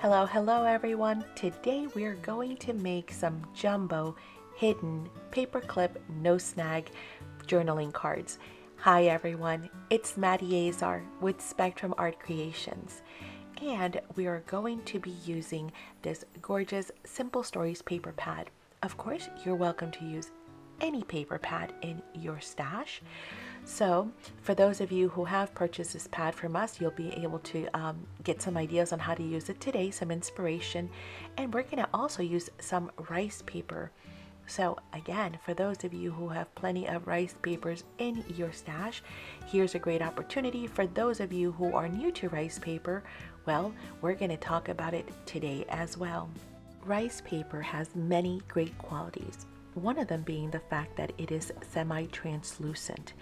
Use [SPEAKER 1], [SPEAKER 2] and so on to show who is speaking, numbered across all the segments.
[SPEAKER 1] Hello everyone. Today we're going to make some jumbo hidden paperclip no snag journaling cards. Hi everyone, it's Madi with Spectrum Art Creations, and we are going to be using this gorgeous Simple Stories paper pad. Of course, you're welcome to use any paper pad in your stash. So for those of you who have purchased this pad from us, you'll be able to get some ideas on how to use it today, some inspiration, and we're going to also use some rice paper. So again, for those of you who have plenty of rice papers in your stash, here's a great opportunity. For those of you who are new to rice paper, well, we're going to talk about it today as well. Rice paper has many great qualities. One of them being the fact that it is semi-translucent.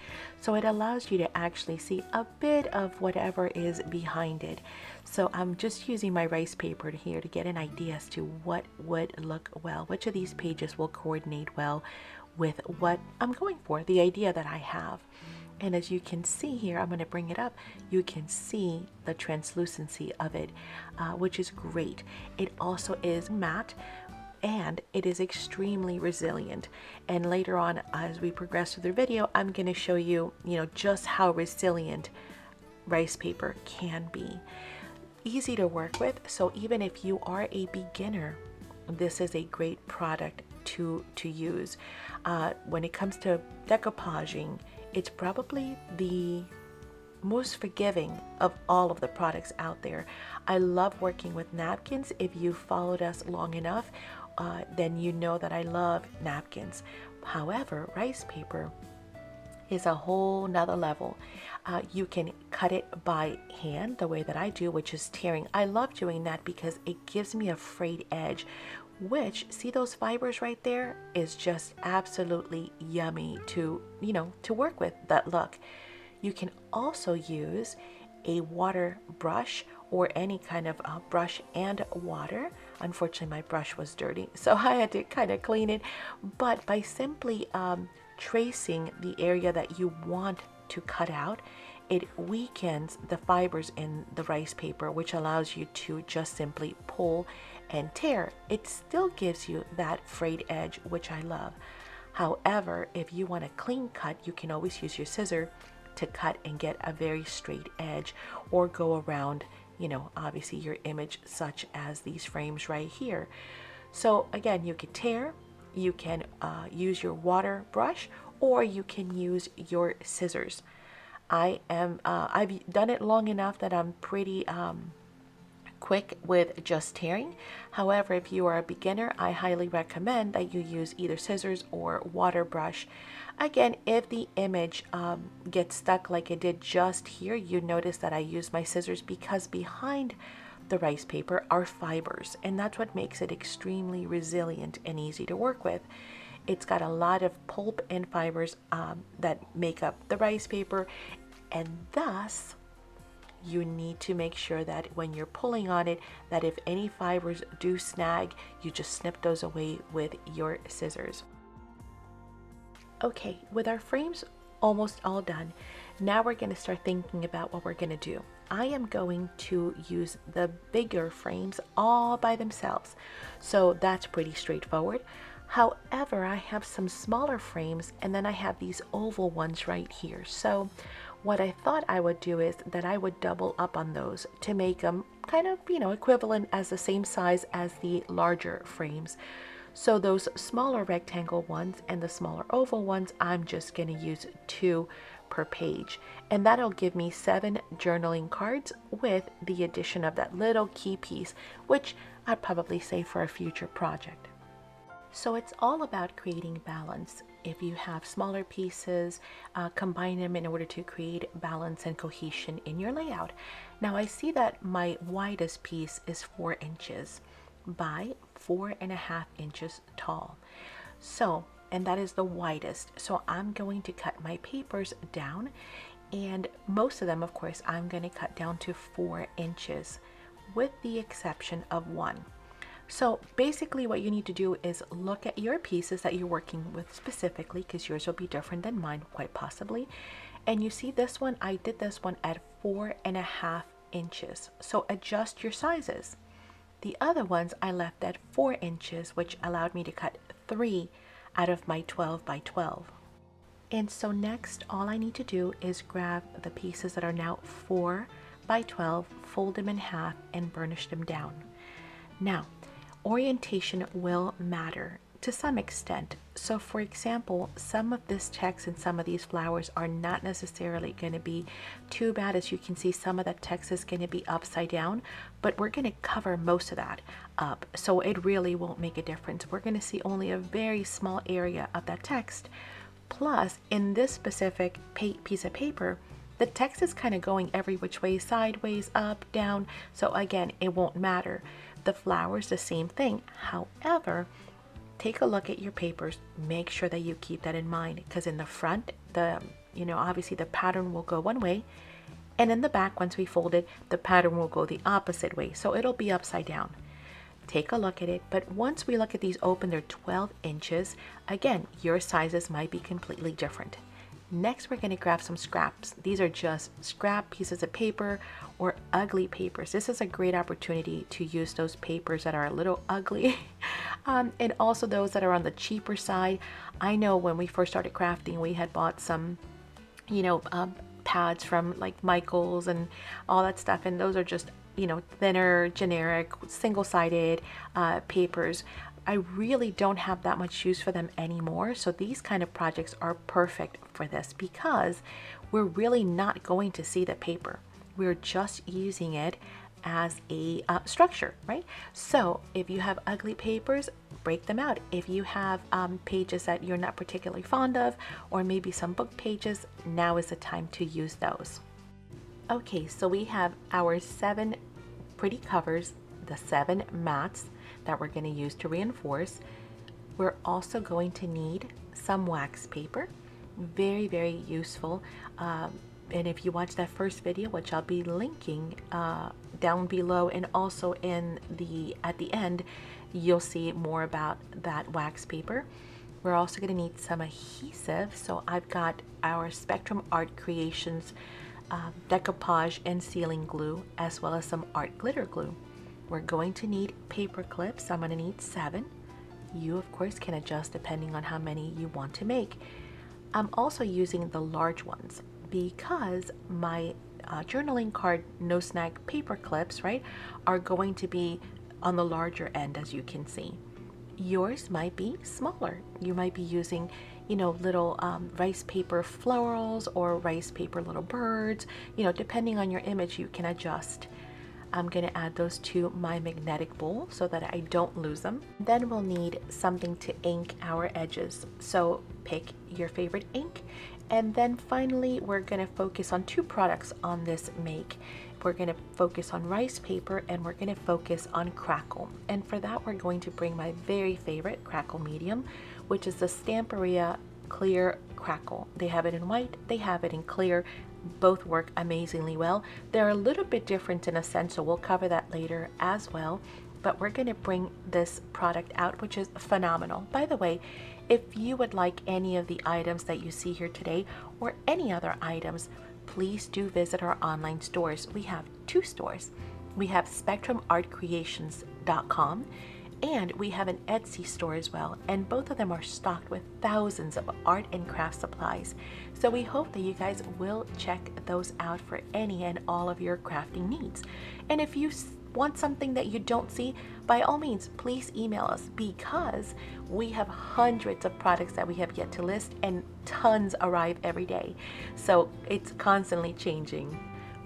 [SPEAKER 1] So it allows you to actually see a bit of whatever is behind it. So I'm just using my rice paper here to get an idea as to what would look well, which of these pages will coordinate well with what I'm going for, the idea that I have. And as you can see here, I'm going to bring it up, you can see the translucency of it, which is great. It also is matte, and it is extremely resilient. And later on, as we progress through the video, I'm going to show you, just how resilient rice paper can be. Easy to work with, so even if you are a beginner, this is a great product to use. When it comes to decoupaging, it's probably the most forgiving of all of the products out there. I love working with napkins. If you followed us long enough, then you know that I love napkins. However, rice paper is a whole nother level. You can cut it by hand the way that I do, which is tearing. I love doing that because it gives me a frayed edge, which, see those fibers right there, is just absolutely yummy to work with that look. You can also use a water brush or any kind of brush and water. Unfortunately, my brush was dirty, so I had to kind of clean it. But by simply tracing the area that you want to cut out, it weakens the fibers in the rice paper, which allows you to just simply pull and tear. It still gives you that frayed edge, which I love. However, if you want a clean cut, you can always use your scissor to cut and get a very straight edge, or go around, obviously your image, such as these frames right here. So again, you can tear, you can use your water brush, or you can use your scissors. I've done it long enough that I'm pretty quick with just tearing. However, if you are a beginner, I highly recommend that you use either scissors or water brush. Again, if the image gets stuck like it did just here, you notice that I use my scissors because behind the rice paper are fibers, and that's what makes it extremely resilient and easy to work with. It's got a lot of pulp and fibers that make up the rice paper, and thus you need to make sure that when you're pulling on it, that if any fibers do snag, you just snip those away with your scissors. Okay, with our frames almost all done, now we're going to start thinking about what we're going to do. I am going to use the bigger frames all by themselves, so that's pretty straightforward. However, I have some smaller frames, and then I have these oval ones right here. So what I thought I would do is that I would double up on those to make them kind of, equivalent, as the same size as the larger frames. So those smaller rectangle ones and the smaller oval ones, I'm just going to use 2 per page. And that'll give me 7 journaling cards with the addition of that little key piece, which I'd probably save for a future project. So it's all about creating balance. If you have smaller pieces, combine them in order to create balance and cohesion in your layout. Now I see that my widest piece is 4 inches by 4.5 inches tall. So, and that is the widest. So I'm going to cut my papers down, and most of them, of course, I'm going to cut down to 4 inches, with the exception of one. So basically what you need to do is look at your pieces that you're working with specifically, because yours will be different than mine quite possibly. And you see this one, I did this one at 4.5 inches. So adjust your sizes. The other ones I left at 4 inches, which allowed me to cut 3 out of my 12 by 12. And so next, all I need to do is grab the pieces that are now 4 by 12, fold them in half, and burnish them down. Now, orientation will matter to some extent. So for example, some of this text and some of these flowers are not necessarily going to be too bad. As you can see, some of that text is going to be upside down, but we're going to cover most of that up. So it really won't make a difference. We're going to see only a very small area of that text. Plus, in this specific piece of paper, the text is kind of going every which way, sideways, up, down. So again, it won't matter. The flowers, the same thing. However, take a look at your papers, make sure that you keep that in mind, because in the front, obviously the pattern will go one way, and in the back, once we fold it, the pattern will go the opposite way, so it'll be upside down. Take a look at it, but once we look at these open, they're 12 inches. Again, your sizes might be completely different. Next, we're going to grab some scraps. These are just scrap pieces of paper or ugly papers. This is a great opportunity to use those papers that are a little ugly and also those that are on the cheaper side. I know when we first started crafting, we had bought some, pads from like Michael's and all that stuff. And those are just, thinner, generic, single-sided papers. I really don't have that much use for them anymore. So these kind of projects are perfect for this because we're really not going to see the paper. We're just using it as a structure, right? So if you have ugly papers, break them out. If you have pages that you're not particularly fond of, or maybe some book pages, now is the time to use those. Okay, so we have our 7 pretty covers, the 7 mats that we're going to use to reinforce. We're also going to need some wax paper, very, very useful. And if you watch that first video, which I'll be linking down below, and also at the end, you'll see more about that wax paper. We're also going to need some adhesive. So I've got our Spectrumartcreations decoupage and sealing glue, as well as some art glitter glue. We're going to need paper clips. I'm going to need 7. You, of course, can adjust depending on how many you want to make. I'm also using the large ones because my journaling card no snag paper clips, right, are going to be on the larger end, as you can see. Yours might be smaller. You might be using, little rice paper florals or rice paper little birds. Depending on your image, you can adjust. I'm going to add those to my magnetic bowl so that I don't lose them. Then we'll need something to ink our edges. So pick your favorite ink. And then finally, we're going to focus on 2 products on this make. We're going to focus on rice paper and we're going to focus on Crackle. And for that, we're going to bring my very favorite Crackle medium, which is the Stamperia Clear Crackle. They have it in white, they have it in clear. Both work amazingly well. They're a little bit different in a sense, so we'll cover that later as well. But we're going to bring this product out, which is phenomenal. By the way, if you would like any of the items that you see here today or any other items, please do visit our online stores. We have 2 stores. We have spectrumartcreations.com and we have an Etsy store as well, and both of them are stocked with thousands of art and craft supplies. So we hope that you guys will check those out for any and all of your crafting needs. And if you want something that you don't see, by all means, please email us, because we have hundreds of products that we have yet to list and tons arrive every day. So it's constantly changing.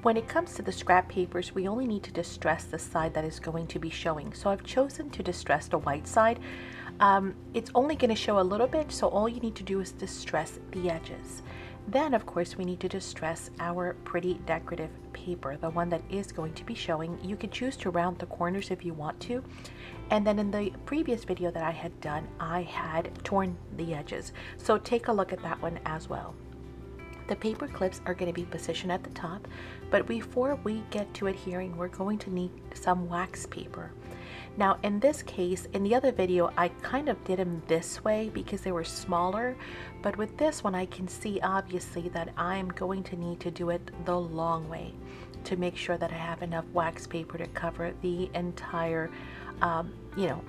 [SPEAKER 1] When it comes to the scrap papers, we only need to distress the side that is going to be showing. So I've chosen to distress the white side. It's only going to show a little bit, so all you need to do is distress the edges. Then, of course, we need to distress our pretty decorative paper, the one that is going to be showing. You can choose to round the corners if you want to. And then in the previous video that I had done, I had torn the edges. So take a look at that one as well. The paper clips are going to be positioned at the top, but before we get to adhering, we're going to need some wax paper. Now in this case, in the other video, I kind of did them this way because they were smaller, but with this one, I can see obviously that I'm going to need to do it the long way. to make sure that I have enough wax paper to cover the entire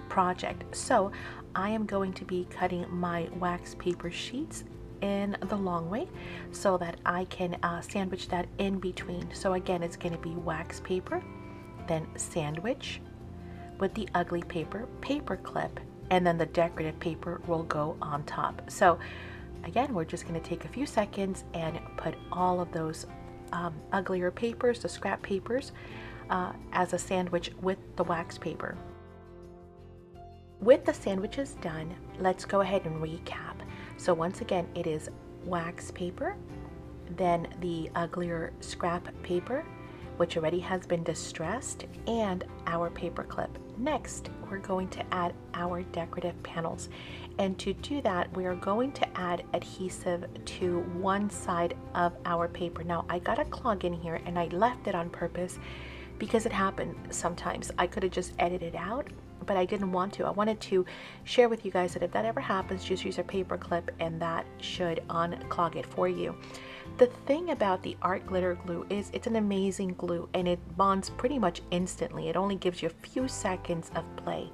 [SPEAKER 1] project. So I am going to be cutting my wax paper sheets in the long way so that I can sandwich that in between. So again, it's going to be wax paper, then sandwich with the ugly paper, paper clip, and then the decorative paper will go on top. So again, we're just going to take a few seconds and put all of those uglier papers, the scrap papers, as a sandwich with the wax paper. With the sandwiches done, let's go ahead and recap. So once again, it is wax paper, then the uglier scrap paper, which already has been distressed, and our paper clip. Next, we're going to add our decorative panels. And to do that, we are going to add adhesive to one side of our paper. Now, I got a clog in here and I left it on purpose because it happened sometimes. I could have just edited it out, but I didn't want to. I wanted to share with you guys that if that ever happens, just use a paper clip and that should unclog it for you. The thing about the art glitter glue is it's an amazing glue and it bonds pretty much instantly. It only gives you a few seconds of play,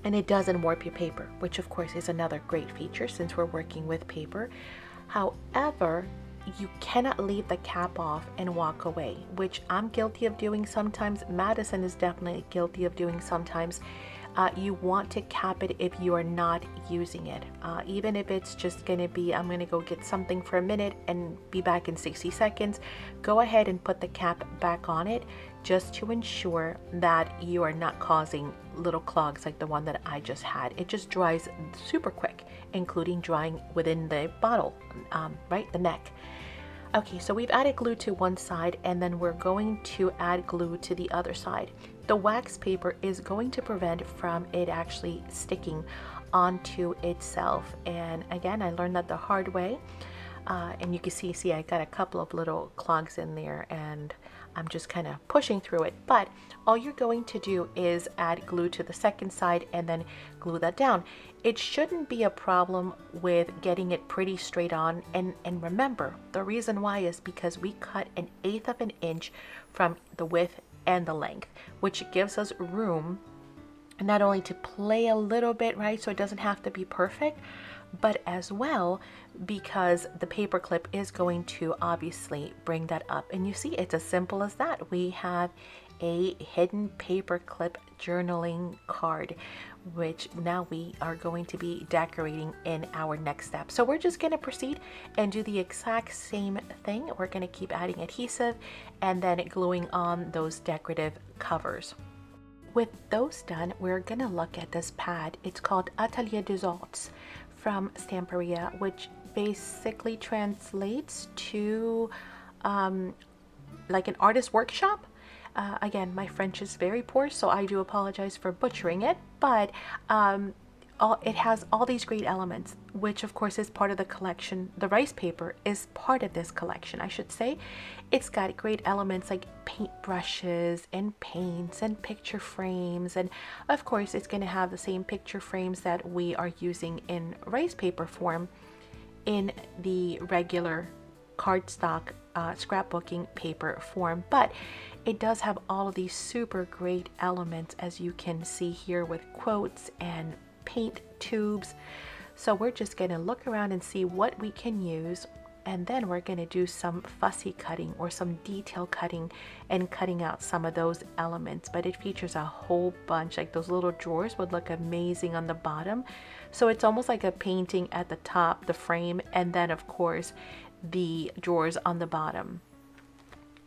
[SPEAKER 1] and it doesn't warp your paper, which of course is another great feature since we're working with paper. However, you cannot leave the cap off and walk away, which I'm guilty of doing sometimes. Madison is definitely guilty of doing sometimes. You want to cap it if you are not using it. Even if it's just going to be, I'm going to go get something for a minute and be back in 60 seconds, go ahead and put the cap back on it just to ensure that you are not causing little clogs like the one that I just had. It just dries super quick, including drying within the bottle, right, the neck. Okay, so we've added glue to one side and then we're going to add glue to the other side. The wax paper is going to prevent from it actually sticking onto itself. And again, I learned that the hard way. And you can see I got a couple of little clogs in there and I'm just kind of pushing through it. But all you're going to do is add glue to the second side and then glue that down. It shouldn't be a problem with getting it pretty straight on. And remember, the reason why is because we cut 1/8 of an inch from the width and the length, which gives us room not only to play a little bit, right, so it doesn't have to be perfect, but as well because the paper clip is going to obviously bring that up. And you see, it's as simple as that. We have a hidden paper clip journaling card, which now we are going to be decorating in our next step. So we're just going to proceed and do the exact same thing. We're going to keep adding adhesive and then gluing on those decorative covers. With those done, we're going to look at this pad. It's called Atelier des Arts from Stamperia, which basically translates to like an artist workshop. Again, my French is very poor, so I do apologize for butchering it, but it has all these great elements, which of course is part of the collection. The rice paper is part of this collection, I should say. It's got great elements like paint brushes and paints and picture frames, and of course it's going to have the same picture frames that we are using in rice paper form in the regular cardstock scrapbooking paper form, but it does have all of these super great elements, as you can see here, with quotes and paint tubes. So we're just going to look around and see what we can use, and then we're going to do some fussy cutting or some detail cutting and cutting out some of those elements. But it features a whole bunch, like those little drawers would look amazing on the bottom. So it's almost like a painting at the top, the frame, and then of course the drawers on the bottom.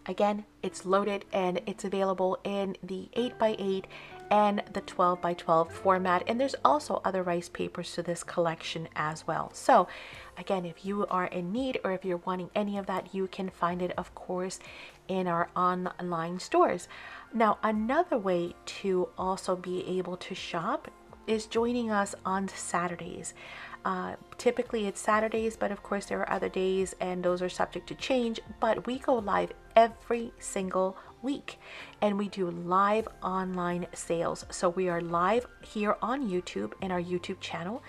[SPEAKER 1] Again, it's loaded and it's available in the 8x8 and the 12x12 format, and there's also other rice papers to this collection as well. So again, if you are in need or if you're wanting any of that, you can find it of course in our online stores. Now, another way to also be able to shop is joining us on Saturdays. Typically it's Saturdays, but of course there are other days and those are subject to change, but we go live every single week and we do live online sales. So we are live here on YouTube in our YouTube channel,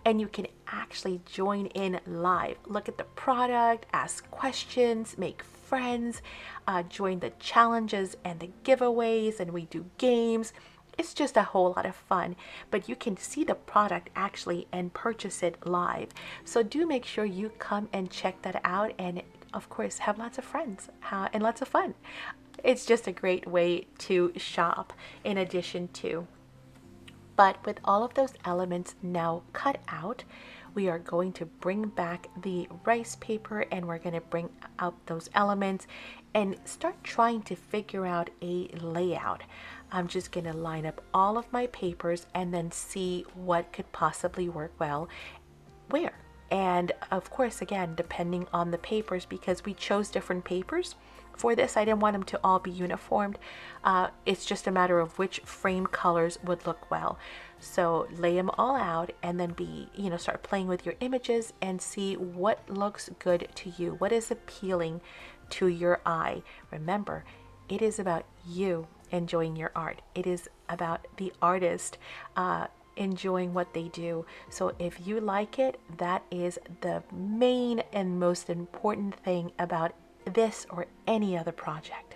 [SPEAKER 1] and you can actually join in live, look at the product, ask questions, make friends, join the challenges and the giveaways, and we do games. It's just a whole lot of fun, but you can see the product actually and purchase it live. So do make sure you come and check that out, and of course have lots of friends and lots of fun. It's just a great way to shop in addition to. But with all of those elements now cut out, we are going to bring back the rice paper, and we're going to bring out those elements and start trying to figure out a layout. I'm just going to line up all of my papers and then see what could possibly work well where. And of course, again, depending on the papers, because we chose different papers for this, I didn't want them to all be uniformed. It's just a matter of which frame colors would look well. So lay them all out and then start playing with your images and see what looks good to you, what is appealing to your eye. Remember, it is about you enjoying your art. It is about the artist enjoying what they do. So if you like it, that is the main and most important thing about this or any other project.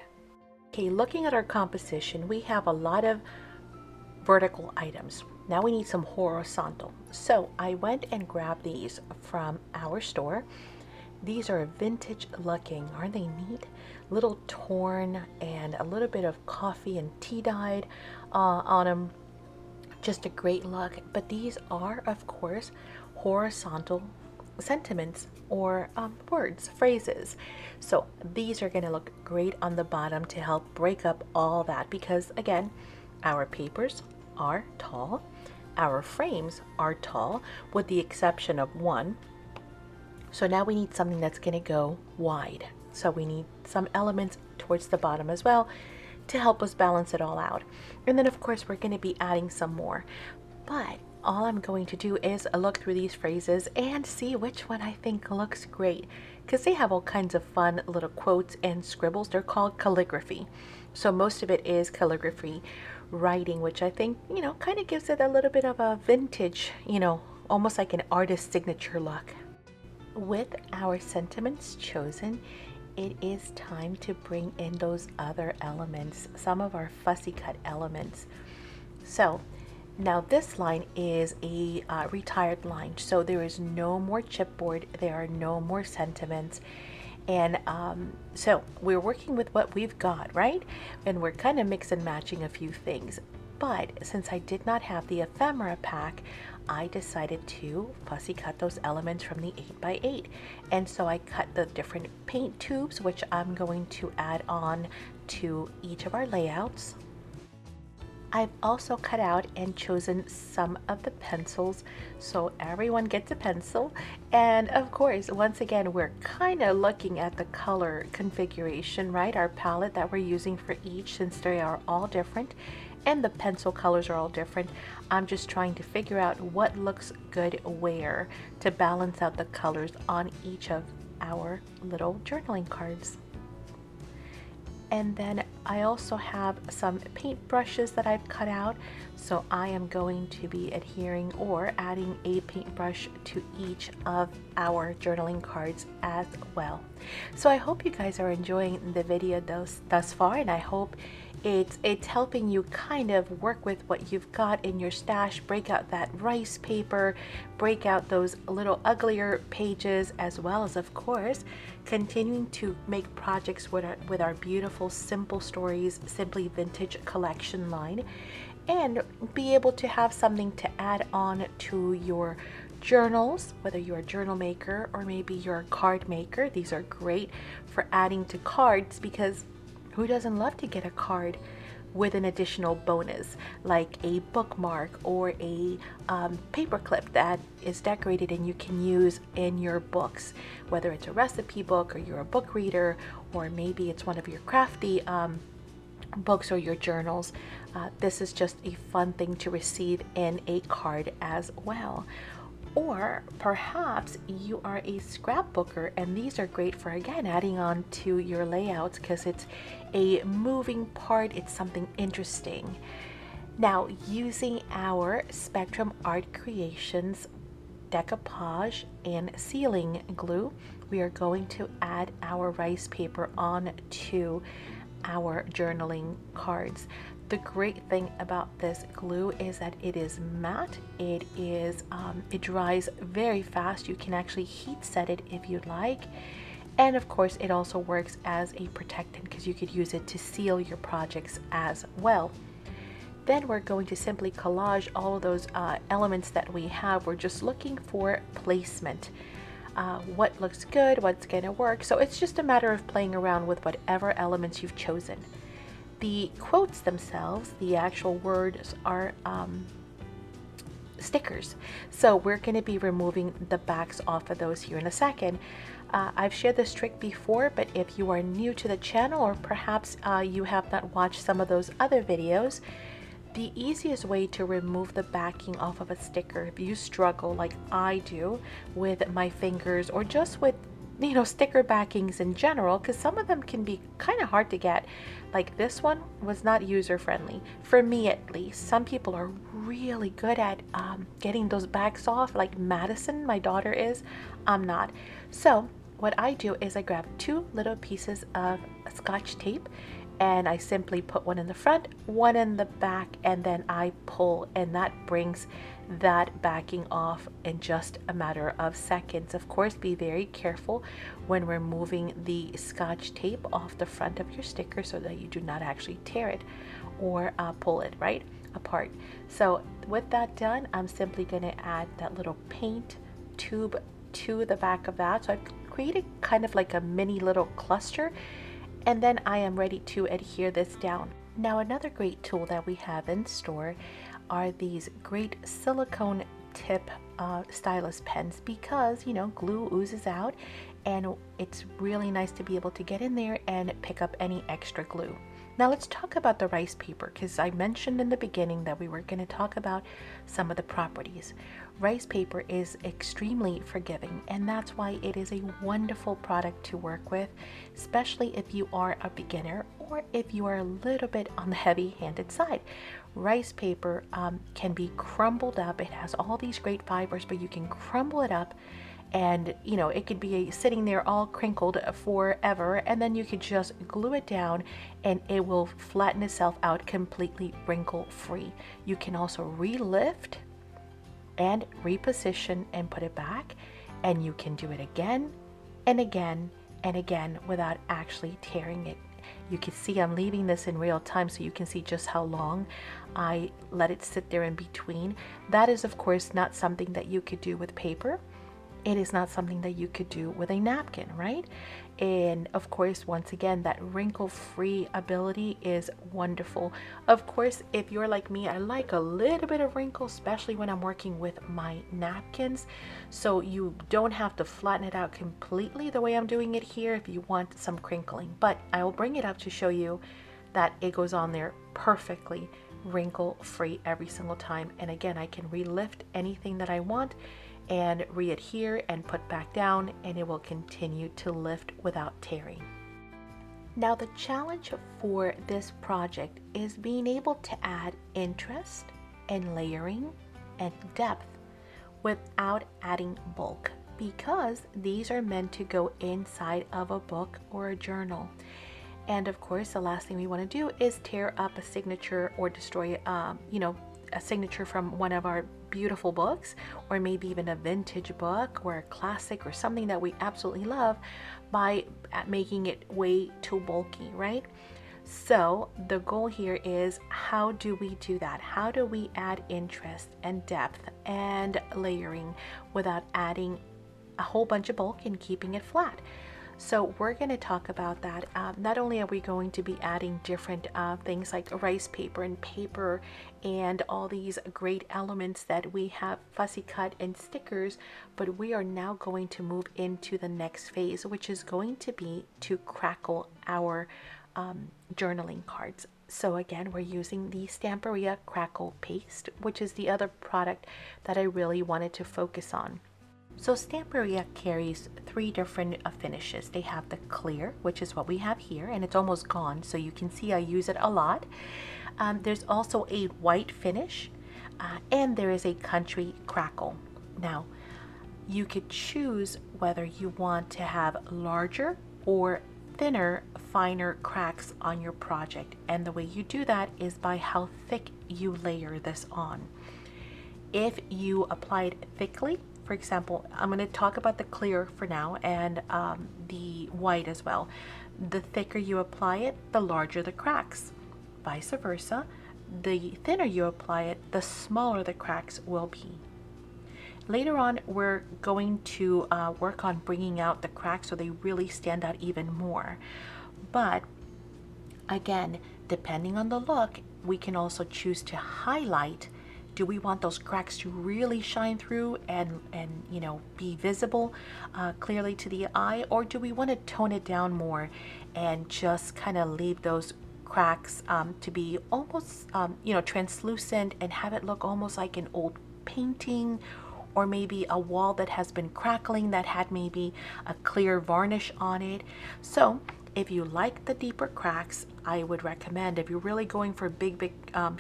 [SPEAKER 1] Okay, looking at our composition, we have a lot of vertical items. Now we need some horizontal. So I went and grabbed these from our store. These are vintage looking, aren't they neat? Little torn and a little bit of coffee and tea dyed on them. Just a great look. But these are, of course, horizontal sentiments or words, phrases. So these are going to look great on the bottom to help break up all that, because again, our papers are tall, our frames are tall, with the exception of one. So now we need something that's going to go wide. So we need some elements towards the bottom as well to help us balance it all out. And then of course we're going to be adding some more. But all I'm going to do is look through these phrases and see which one I think looks great, because they have all kinds of fun little quotes and scribbles. They're called calligraphy. So most of it is calligraphy writing, which I think, kind of gives it a little bit of a vintage, almost like an artist's signature look. With our sentiments chosen, it is time to bring in those other elements, some of our fussy cut elements. So now this line is a retired line, so there is no more chipboard, there are no more sentiments. And so we're working with what we've got, right? And we're kind of mix and matching a few things. But since I did not have the ephemera pack, I decided to fussy cut those elements from the 8x8. And so I cut the different paint tubes, which I'm going to add on to each of our layouts. I've also cut out and chosen some of the pencils, so everyone gets a pencil. And of course, once again, we're kind of looking at the color configuration, right? Our palette that we're using for each, since they are all different and the pencil colors are all different. I'm just trying to figure out what looks good where to balance out the colors on each of our little journaling cards. And then I also have some paint brushes that I've cut out. So I am going to be adhering or adding a paintbrush to each of our journaling cards as well. So I hope you guys are enjoying the video thus far, and I hope it's helping you kind of work with what you've got in your stash, break out that rice paper, break out those little uglier pages, as well as, of course, continuing to make projects with our beautiful Simple Stories Simply Vintage collection line, and be able to have something to add on to your journals, whether you're a journal maker or maybe you're a card maker. These are great for adding to cards, because who doesn't love to get a card with an additional bonus, like a bookmark or a paperclip that is decorated and you can use in your books, whether it's a recipe book or you're a book reader, or maybe it's one of your crafty books or your journals. This is just a fun thing to receive in a card as well. Or perhaps you are a scrapbooker, and these are great for, again, adding on to your layouts, because it's a moving part, it's something interesting. Now, using our Spectrum Art Creations decoupage and sealing glue, we are going to add our rice paper on to our journaling cards. The great thing about this glue is that it is matte. It dries very fast. You can actually heat set it if you'd like. And of course, it also works as a protectant because you could use it to seal your projects as well. Then we're going to simply collage all of those elements that we have. We're just looking for placement. What looks good, what's going to work. So it's just a matter of playing around with whatever elements you've chosen. The quotes themselves, the actual words, are stickers. So we're going to be removing the backs off of those here in a second. I've shared this trick before, but if you are new to the channel, or perhaps you have not watched some of those other videos, the easiest way to remove the backing off of a sticker, if you struggle like I do with my fingers, or just with sticker backings in general, because some of them can be kind of hard to get. Like this one was not user friendly for me, at least. Some people are really good at getting those backs off, like Madison, my daughter, is. I'm not. So what I do is I grab 2 little pieces of Scotch tape, and I simply put one in the front, one in the back, and then I pull, and that brings that backing off in just a matter of seconds. Of course, be very careful when removing the Scotch tape off the front of your sticker so that you do not actually tear it or pull it right apart. So with that done, I'm simply going to add that little paint tube to the back of that. So I've created kind of like a mini little cluster, and then I am ready to adhere this down. Now, another great tool that we have in store are these great silicone tip stylus pens, because glue oozes out, and it's really nice to be able to get in there and pick up any extra glue. Now let's talk about the rice paper, because I mentioned in the beginning that we were going to talk about some of the properties. Rice paper is extremely forgiving, and that's why it is a wonderful product to work with, especially if you are a beginner or if you are a little bit on the heavy-handed side. Rice paper can be crumbled up. It has all these great fibers, but you can crumble it up, and it could be sitting there all crinkled forever, and then you could just glue it down and it will flatten itself out completely wrinkle free. You can also relift and reposition and put it back, and you can do it again and again and again without actually tearing it. You can see I'm leaving this in real time so you can see just how long I let it sit there in between. That is, of course, not something that you could do with paper. It is not something that you could do with a napkin, right? And of course, once again, that wrinkle-free ability is wonderful. Of course, if you're like me, I like a little bit of wrinkle, especially when I'm working with my napkins. So you don't have to flatten it out completely the way I'm doing it here if you want some crinkling. But I will bring it up to show you that it goes on there perfectly wrinkle-free every single time. And again, I can relift anything that I want and re-adhere and put back down, and it will continue to lift without tearing. Now, the challenge for this project is being able to add interest and layering and depth without adding bulk, because these are meant to go inside of a book or a journal. And of course, the last thing we want to do is tear up a signature or destroy a signature from one of our beautiful books, or maybe even a vintage book or a classic or something that we absolutely love, by making it way too bulky, right? So the goal here is, how do we do that? How do we add interest and depth and layering without adding a whole bunch of bulk and keeping it flat? So we're going to talk about that. Not only are we going to be adding different things like rice paper and paper and all these great elements that we have fussy cut and stickers, but we are now going to move into the next phase, which is going to be to crackle our journaling cards. So again, we're using the Stamperia Crackle paste, which is the other product that I really wanted to focus on. So Stamperia carries 3 different finishes. They have the clear, which is what we have here, and it's almost gone, so you can see I use it a lot. There's also a white finish, and there is a country crackle. Now, you could choose whether you want to have larger or thinner, finer cracks on your project. And the way you do that is by how thick you layer this on. If you apply it thickly, for example, I'm going to talk about the clear for now and the white as well. The thicker you apply it, the larger the cracks. Vice versa, the thinner you apply it, the smaller the cracks will be. Later on, we're going to work on bringing out the cracks so they really stand out even more. But again, depending on the look, we can also choose to highlight. Do we want those cracks to really shine through and you know, be visible clearly to the eye, or do we want to tone it down more and just kind of leave those cracks to be almost you know, translucent and have it look almost like an old painting, or maybe a wall that has been crackling that had maybe a clear varnish on it. So if you like the deeper cracks, I would recommend, if you're really going for a big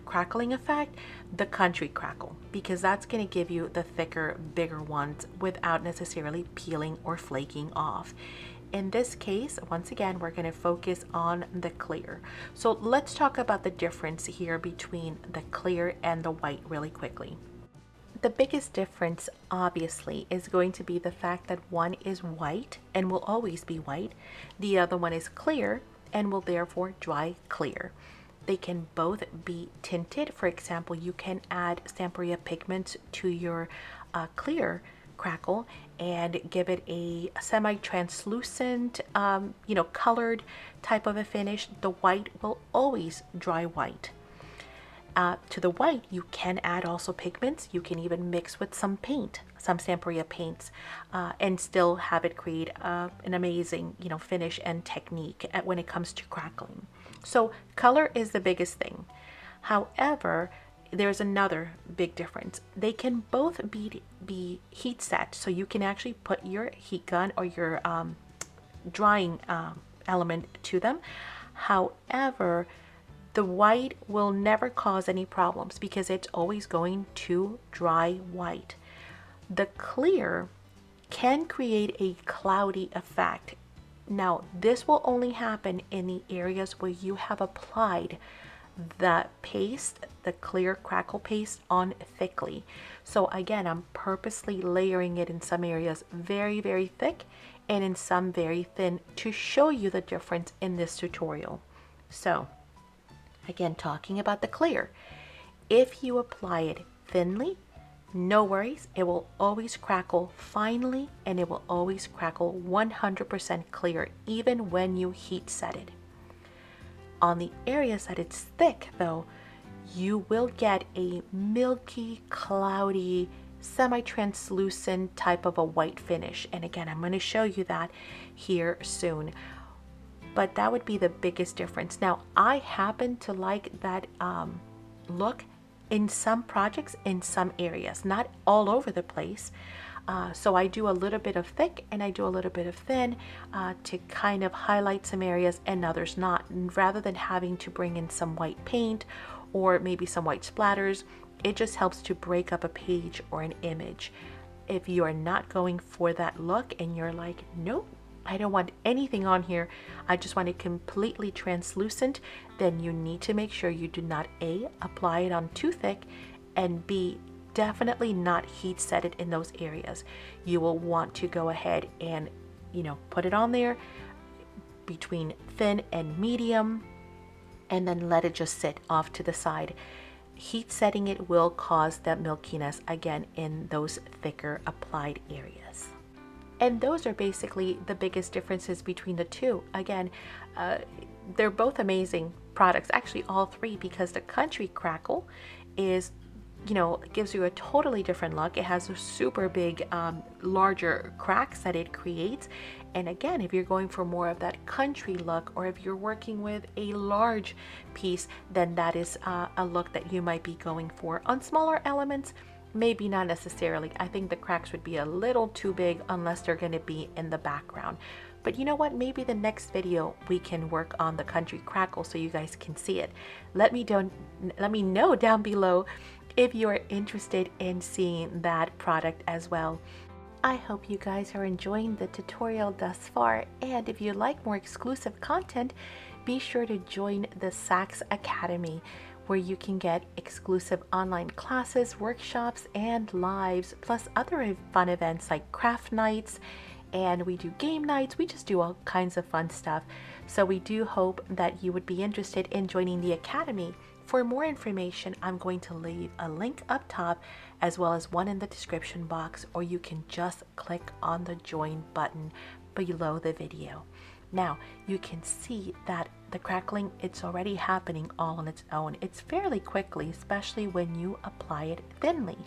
[SPEAKER 1] crackling effect, the country crackle, because that's going to give you the thicker, bigger ones without necessarily peeling or flaking off. In this case, once again, we're going to focus on the clear. So let's talk about the difference here between the clear and the white really quickly. The biggest difference, obviously, is going to be the fact that one is white and will always be white. The other one is clear and will therefore dry clear. They can both be tinted. For example, you can add stamperia pigments to your clear crackle and give it a semi-translucent, you know, colored type of a finish. The white will always dry white. To the white, you can add also pigments. You can even mix with some paint, some stamperia paints, and still have it create an amazing, you know, finish and technique when it comes to crackling. So color is the biggest thing. However, there's another big difference. They can both be heat set, so you can actually put your heat gun or your drying element to them. However, the white will never cause any problems because it's always going to dry white. The clear can create a cloudy effect. Now, this will only happen in the areas where you have applied the paste, the clear crackle paste, on thickly. So again, I'm purposely layering it in some areas very, very thick and in some very thin to show you the difference in this tutorial. So again, talking about the clear, if you apply it thinly, no worries, it will always crackle finely and it will always crackle 100% clear even when you heat set it. On the areas that it's thick though, you will get a milky, cloudy, semi-translucent type of a white finish. And again, I'm going to show you that here soon. But that would be the biggest difference. Now, I happen to like that look in some projects, in some areas, not all over the place. So I do a little bit of thick and I do a little bit of thin to kind of highlight some areas and others not. And rather than having to bring in some white paint or maybe some white splatters, it just helps to break up a page or an image. If you are not going for that look and you're like, nope, I don't want anything on here, I just want it completely translucent, then you need to make sure you do not A, apply it on too thick, and B, definitely not heat set it in those areas. You will want to go ahead and, you know, put it on there between thin and medium and then let it just sit off to the side. Heat setting it will cause that milkiness again in those thicker applied areas. And those are basically the biggest differences between the two. Again, they're both amazing products, actually all three, because the country crackle is, you know, gives you a totally different look. It has a super big, larger cracks that it creates. And again, if you're going for more of that country look, or if you're working with a large piece, then that is a look that you might be going for. On smaller elements, maybe not necessarily. I think the cracks would be a little too big unless they're going to be in the background. But you know what? Maybe the next video we can work on the country crackle so you guys can see it. Let me know down below if you are interested in seeing that product as well. I hope you guys are enjoying the tutorial thus far, and if you like more exclusive content, be sure to join the SACs Academy, where you can get exclusive online classes, workshops, and lives, plus other fun events like craft nights, and we do game nights. We just do all kinds of fun stuff. So we do hope that you would be interested in joining the Academy. For more information, I'm going to leave a link up top as well as one in the description box, or you can just click on the join button below the video. Now you can see that the crackling, it's already happening all on its own. It's fairly quickly, especially when you apply it thinly.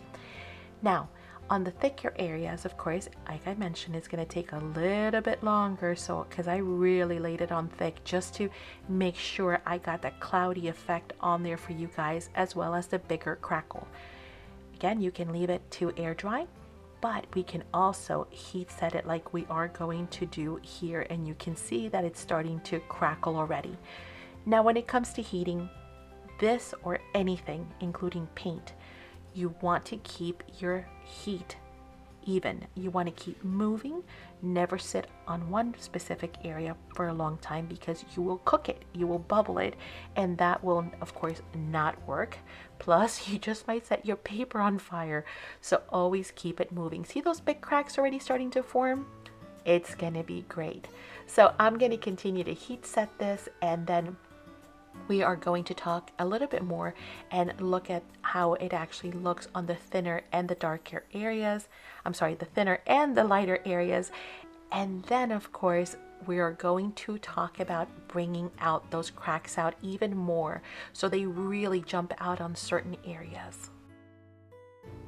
[SPEAKER 1] Now on the thicker areas, of course, like I mentioned, it's going to take a little bit longer, so because I really laid it on thick just to make sure I got that cloudy effect on there for you guys, as well as the bigger crackle. Again, you can leave it to air dry, but we can also heat set it like we are going to do here, and you can see that it's starting to crackle already. Now when it comes to heating this or anything, including paint, you want to keep your heat even. You want to keep moving, never sit on one specific area for a long time, because you will cook it, you will bubble it, and that will of course not work. Plus you just might set your paper on fire. So always keep it moving. See those big cracks already starting to form? It's gonna be great. So I'm going to continue to heat set this, and then we are going to talk a little bit more and look at how it actually looks on the thinner and the darker areas. I'm sorry, the thinner and the lighter areas. And then of course, we are going to talk about bringing out those cracks out even more, so they really jump out on certain areas.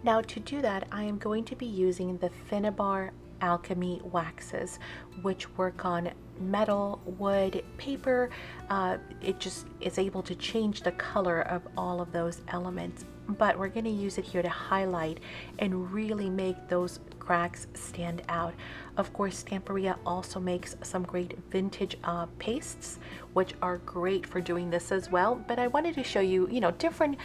[SPEAKER 1] Now to do that, I am going to be using the Finnabar Alchemy waxes, which work on metal, wood, paper. It just is able to change the color of all of those elements, but we're going to use it here to highlight and really make those cracks stand out. Of course, Stamperia also makes some great vintage pastes, which are great for doing this as well, but I wanted to show you, different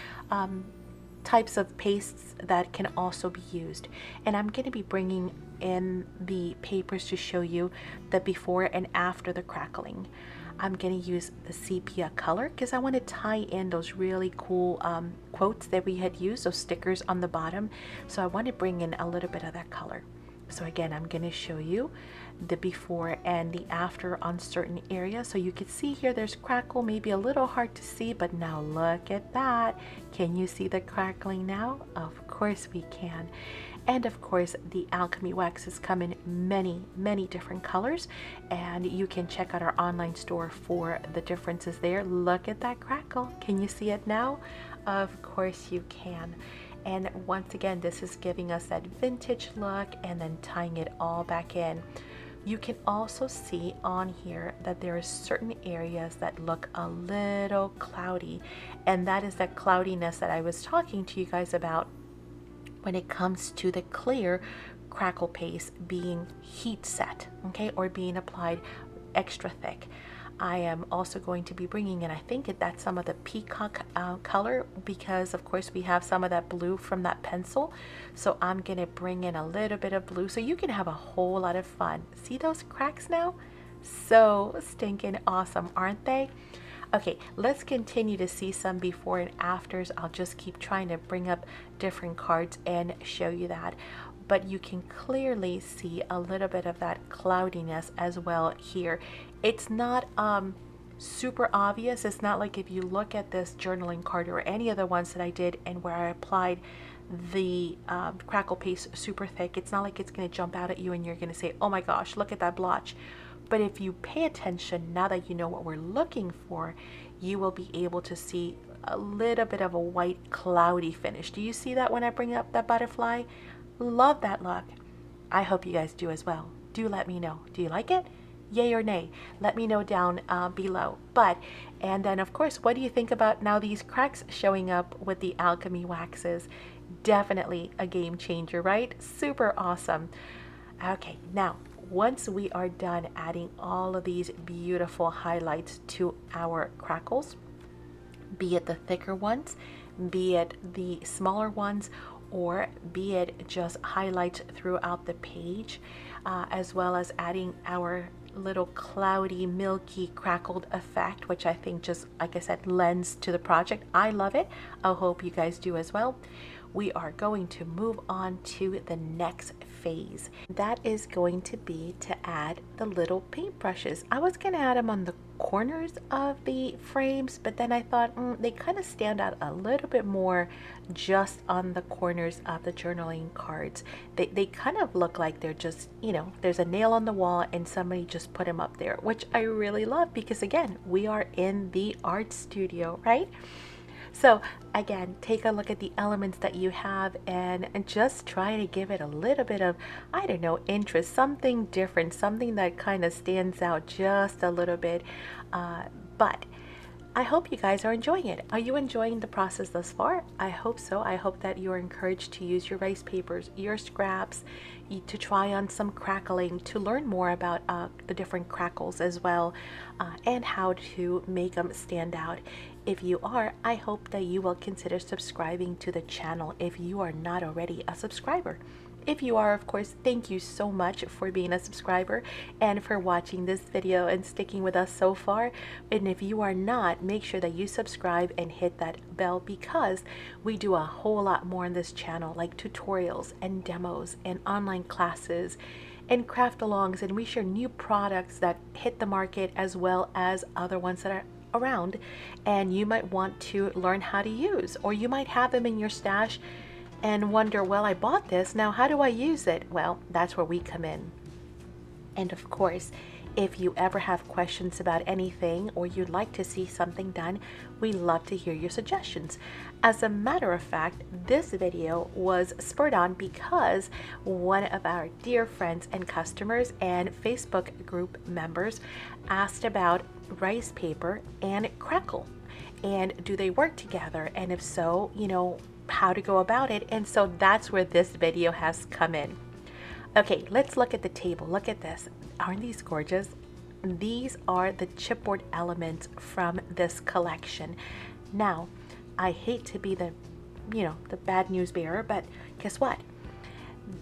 [SPEAKER 1] types of pastes that can also be used. And I'm going to be bringing in the papers to show you the before and after the crackling. I'm going to use the sepia color because I want to tie in those really cool quotes that we had used, those stickers on the bottom. So I want to bring in a little bit of that color. So again, I'm going to show you the before and the after on certain areas. So you can see here there's crackle, maybe a little hard to see, but now look at that. Can you see the crackling now? Of course we can. And of course, the alchemy waxes come in many different colors, and you can check out our online store for the differences there. Look at that crackle. Can you see it now? Of course you can. And once again, this is giving us that vintage look and then tying it all back in. You can also see on here that there are certain areas that look a little cloudy, and that is that cloudiness that I was talking to you guys about when it comes to the clear crackle paste being heat set, okay, or being applied extra thick. I am also going to be bringing in, I think that's some of the peacock color, because of course we have some of that blue from that pencil. So I'm going to bring in a little bit of blue so you can have a whole lot of fun. See those cracks now? So stinking awesome, aren't they? Okay, let's continue to see some before and afters. I'll just keep trying to bring up different cards and show you that. But you can clearly see a little bit of that cloudiness as well here. It's not super obvious. It's not like if you look at this journaling card or any of the ones that I did and where I applied the crackle paste super thick, it's not like it's going to jump out at you and you're going to say, oh my gosh, look at that blotch. But if you pay attention, now that you know what we're looking for, you will be able to see a little bit of a white cloudy finish. Do you see that when I bring up that butterfly? Love that look. I hope you guys do as well. Do let me know. Do you like it? Yay or nay? Let me know down below. And then of course, what do you think about now these cracks showing up with the alchemy waxes? Definitely a game changer, right? Super awesome. Okay, now once we are done adding all of these beautiful highlights to our crackles, be it the thicker ones, be it the smaller ones, or be it just highlights throughout the page, as well as adding our little cloudy, milky, crackled effect, which I think just, like I said, lends to the project. I love it. I hope you guys do as well. We are going to move on to the next phase. That is going to be to add the little paintbrushes. I was going to add them on the corners of the frames, but then I thought they kind of stand out a little bit more just on the corners of the journaling cards. They kind of look like they're just, there's a nail on the wall and somebody just put them up there, which I really love because, again, we are in the art studio, right? So again, take a look at the elements that you have and just try to give it a little bit of, I don't know, interest, something different, something that kind of stands out just a little bit. But I hope you guys are enjoying it. Are you enjoying the process thus far? I hope so. I hope that you're encouraged to use your rice papers, your scraps, to try on some crackling, to learn more about the different crackles as well, and how to make them stand out. If you are, I hope that you will consider subscribing to the channel if you are not already a subscriber. If you are, of course, thank you so much for being a subscriber and for watching this video and sticking with us so far. And if you are not, make sure that you subscribe and hit that bell because we do a whole lot more on this channel, like tutorials and demos and online classes and craft alongs, and we share new products that hit the market as well as other ones that are around and you might want to learn how to use, or you might have them in your stash and wonder, well, I bought this, now how do I use it? Well, that's where we come in. And of course, if you ever have questions about anything or you'd like to see something done, we love to hear your suggestions. As a matter of fact, this video was spurred on because one of our dear friends and customers and Facebook group members asked about rice paper and Crackle, and do they work together, and if so, how to go about it. And so that's where this video has come in. Okay, let's look at the table. Look at this. Aren't these gorgeous? These are the chipboard elements from this collection. Now, I hate to be the bad news bearer, but guess what?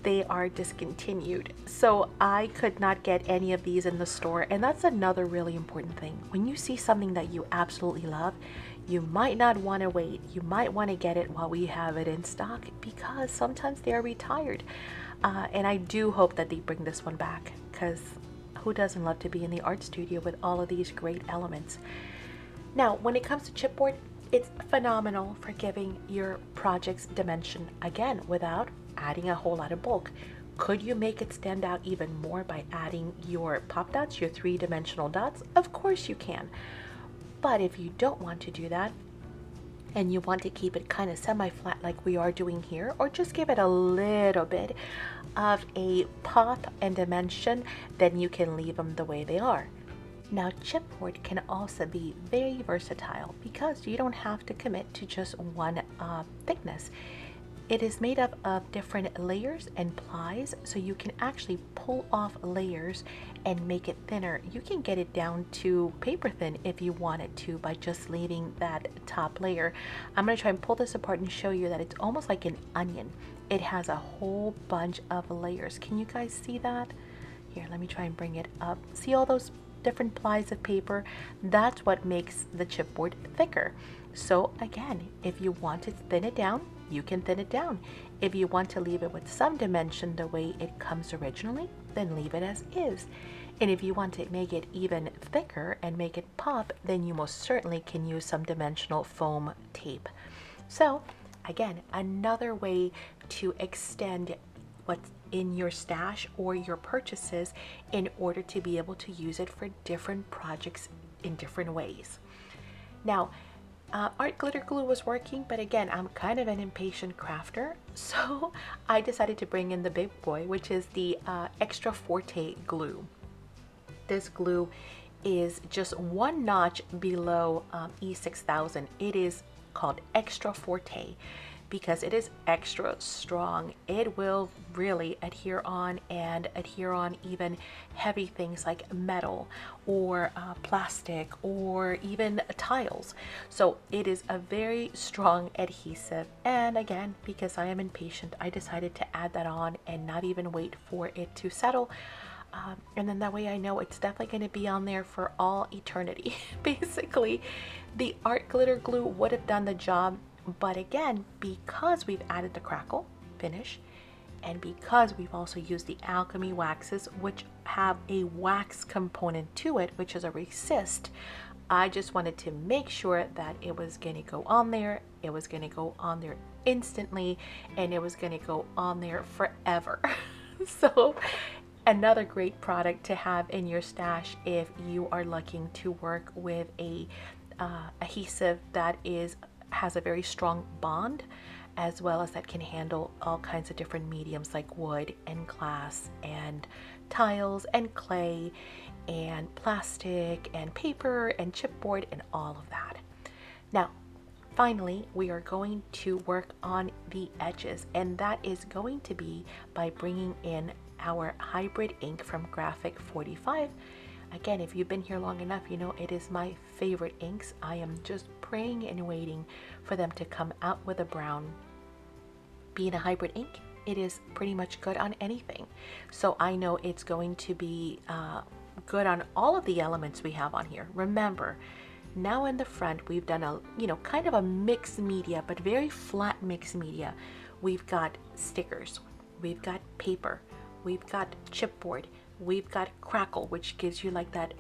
[SPEAKER 1] They are discontinued. So I could not get any of these in the store. And that's another really important thing. When you see something that you absolutely love, you might not want to wait. You might want to get it while we have it in stock because sometimes they are retired. And I do hope that they bring this one back because who doesn't love to be in the art studio with all of these great elements? Now, when it comes to chipboard, it's phenomenal for giving your projects dimension, again, without adding a whole lot of bulk. Could you make it stand out even more by adding your pop dots, your three-dimensional dots? Of course you can. But if you don't want to do that, and you want to keep it kind of semi-flat like we are doing here, or just give it a little bit of a pop and dimension, then you can leave them the way they are. Now, chipboard can also be very versatile because you don't have to commit to just one thickness. It is made up of different layers and plies, so you can actually pull off layers and make it thinner. You can get it down to paper thin if you wanted to by just leaving that top layer. I'm going to try and pull this apart and show you that it's almost like an onion. It has a whole bunch of layers. Can you guys see that? Here, let me try and bring it up. See all those different plies of paper? That's what makes the chipboard thicker. So again, if you want to thin it down, you can thin it down. If you want to leave it with some dimension the way it comes originally, then leave it as is. And if you want to make it even thicker and make it pop, then you most certainly can use some dimensional foam tape. So again, another way to extend what's in your stash or your purchases in order to be able to use it for different projects in different ways. Now, art glitter glue was working, but again, I'm kind of an impatient crafter, so I decided to bring in the big boy, which is the Extra Forte glue. This glue is just one notch below E6000. It is called Extra Forte. because it is extra strong. It will really adhere on even heavy things like metal or plastic or even tiles. So it is a very strong adhesive. And again, because I am impatient, I decided to add that on and not even wait for it to settle. And then that way I know it's definitely going to be on there for all eternity. Basically, the art glitter glue would have done the job, but again, because we've added the Crackle finish and because we've also used the alchemy waxes, which have a wax component to it, which is a resist, I just wanted to make sure that it was going to go on there, it was going to go on there instantly, and it was going to go on there forever. So another great product to have in your stash if you are looking to work with a adhesive that has a very strong bond, as well as that can handle all kinds of different mediums like wood and glass and tiles and clay and plastic and paper and chipboard and all of that. Now, finally, we are going to work on the edges, and that is going to be by bringing in our hybrid ink from Graphic 45. Again, if you've been here long enough, you know it is my favorite inks. I am just praying and waiting for them to come out with a brown. Being a hybrid ink, it is pretty much good on anything. So I know it's going to be good on all of the elements we have on here. Remember, now in the front, we've done a, kind of a mixed media, but very flat mixed media. We've got stickers, we've got paper, we've got chipboard, we've got Crackle, which gives you like that,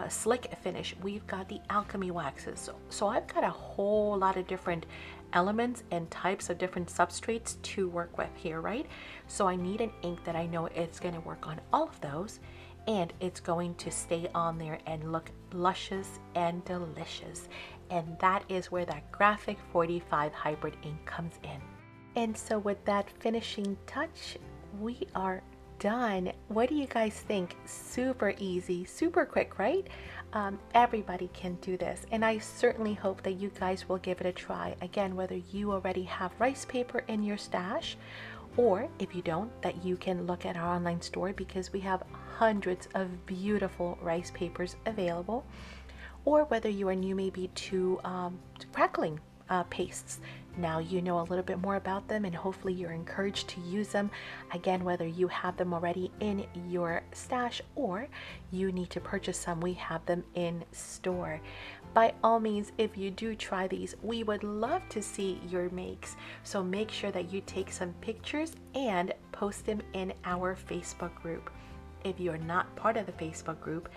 [SPEAKER 1] slick finish. We've got the alchemy waxes. So I've got a whole lot of different elements and types of different substrates to work with here, right? So I need an ink that I know it's going to work on all of those, and it's going to stay on there and look luscious and delicious. And that is where that Graphic 45 hybrid ink comes in. And so with that finishing touch, we are done. What do you guys think? Super easy, super quick, right? Everybody can do this, and I certainly hope that you guys will give it a try. Again, whether you already have rice paper in your stash, or if you don't, that you can look at our online store, because we have hundreds of beautiful rice papers available, or whether you are new maybe to crackling pastes. Now you know a little bit more about them, and hopefully you're encouraged to use them. Again, whether you have them already in your stash or you need to purchase some, we have them in store. By all means, if you do try these, we would love to see your makes. So make sure that you take some pictures and post them in our Facebook group. If you're not part of the Facebook group,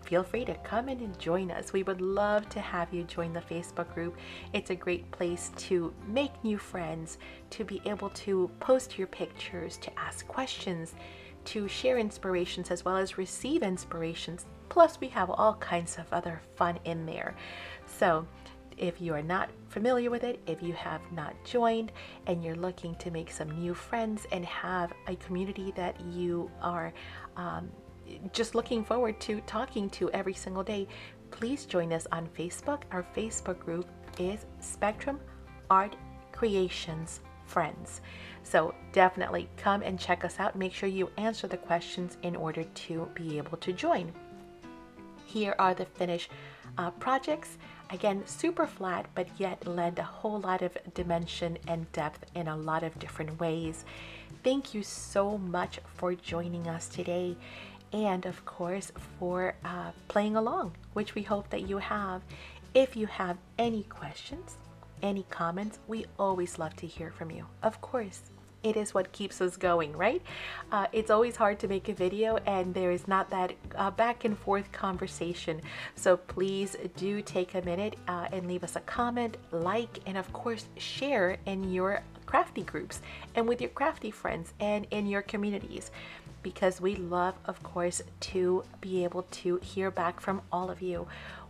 [SPEAKER 1] feel free to come in and join us. We would love to have you join the Facebook group. It's a great place to make new friends, to be able to post your pictures, to ask questions, to share inspirations, as well as receive inspirations. Plus, we have all kinds of other fun in there. So if you are not familiar with it, if you have not joined and you're looking to make some new friends and have a community that you are just looking forward to talking to every single day, please join us on Facebook. Our Facebook group is Spectrum Art Creations Friends. So definitely come and check us out. Make sure you answer the questions in order to be able to join. Here are the finished projects. Again, super flat, but yet lend a whole lot of dimension and depth in a lot of different ways. Thank you so much for joining us today, and of course for playing along, which we hope that you have. If you have any questions, any comments, we always love to hear from you. Of course, it is what keeps us going, right? It's always hard to make a video and there is not that back and forth conversation. So please do take a minute and leave us a comment, like, and of course share in your crafty groups and with your crafty friends and in your communities, because we love, of course, to be able to hear back from all of you.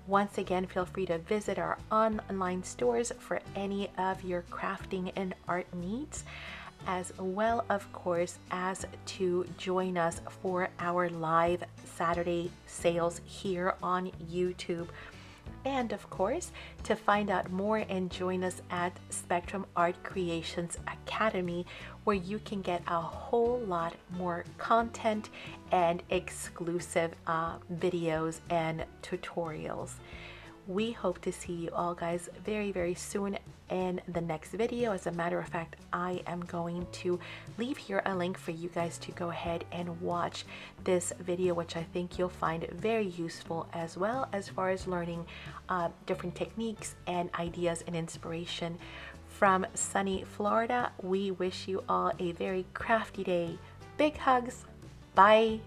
[SPEAKER 1] Once again, feel free to visit our online stores for any of your crafting and art needs, as well, of course, as to join us for our live Saturday sales here on YouTube. And of course, to find out more and join us at Spectrum Art Creations Academy, where you can get a whole lot more content and exclusive videos and tutorials. We hope to see you all guys very, very soon in the next video. As a matter of fact, I am going to leave here a link for you guys to go ahead and watch this video, which I think you'll find very useful, as well as far as learning different techniques and ideas and inspiration. From sunny Florida, we wish you all a very crafty day. Big hugs. Bye.